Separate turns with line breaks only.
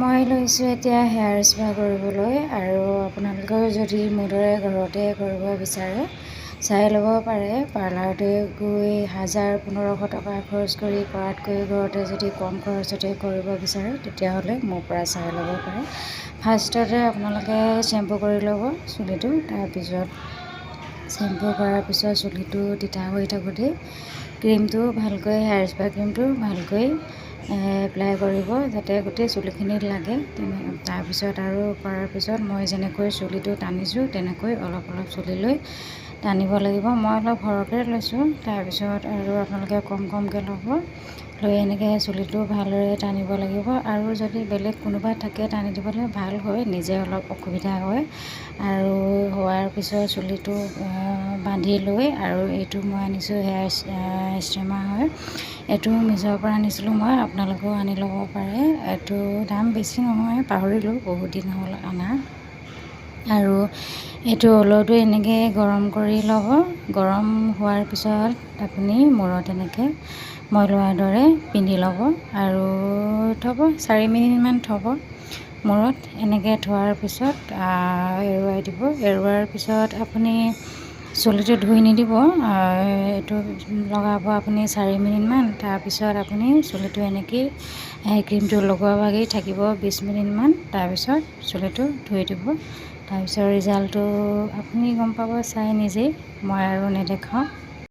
মই লৈছোঁ এতিয়া হেয়াৰ স্পা কৰিবলৈ, আৰু আপোনালোকেও যদি মোৰ দৰে ঘৰতে কৰিব বিচাৰে চাই ল'ব পাৰে। পাৰ্লাৰতে গৈ 1000-1500 টকা খৰচ কৰি কৰাতকৈ ঘৰতে যদি কম খৰচতে কৰিব বিচাৰে তেতিয়াহ'লে মোৰ পৰা চাই ল'ব পাৰে। ফাৰ্ষ্টতে আপোনালোকে শ্বেম্পু কৰি ল'ব চুলিটো। তাৰপিছত শ্বেম্পু কৰাৰ পিছত চুলিটো তিতা হৈ থাকোঁতেই ক্ৰীমটো ভালকৈ, হেয়াৰ স্পা ক্ৰীমটো ভালকৈ এপ্লাই কৰিব যাতে গোটেই চুলিখিনিত লাগে। তাৰপিছত আৰু কৰাৰ পিছত মই যেনেকৈ চুলিটো টানিছোঁ তেনেকৈ অলপ অলপ চুলি লৈ টানিব লাগিব। মই অলপ সৰহকৈ লৈছোঁ। তাৰপিছত আৰু আপোনালোকে কম কমকৈ ল'ব, লৈ এনেকৈ চুলিটো ভালদৰে টানিব লাগিব। আৰু যদি বেলেগ কোনোবা থাকে টানি দিবলৈ ভাল হয়, নিজে অলপ অসুবিধা হয়। আৰু হোৱাৰ পিছত চুলিটো বান্ধি লৈ, আৰু এইটো মই আনিছোঁ হেয়াৰ ষ্ট্ৰেমাৰ হয়, এইটো মিছ'ৰ পৰা আনিছিলোঁ মই, আপোনালোকেও আনি ল'ব পাৰে। এইটো দাম বেছি নহয়, পাহৰিলোঁ, বহুত দিন হ'ল অনা। আৰু এইটো অলপটো এনেকৈ গৰম কৰি ল'ব। গৰম হোৱাৰ পিছত আপুনি মূৰত এনেকৈ মই লোৱাৰ দৰে পিন্ধি ল'ব আৰু থ'ব, 4 মিনিটমান থ'ব মূৰত। এনেকৈ থোৱাৰ পিছত এৰুৱাই দিব। এৰুৱাৰ পিছত আপুনি চুলিটো ধুই নিদিব, এইটো লগাব আপুনি 4 মিনিটমান। তাৰপিছত আপুনি চুলিটো এনেকৈয়ে ক্ৰীমটো লগোৱা ভাগেই থাকিব 20 মিনিটমান। তাৰপিছত চুলিটো ধুই দিব। তাৰপিছত ৰিজাল্টটো আপুনি গম পাব চাই নিজেই, মই আৰু নেদেখাওঁ।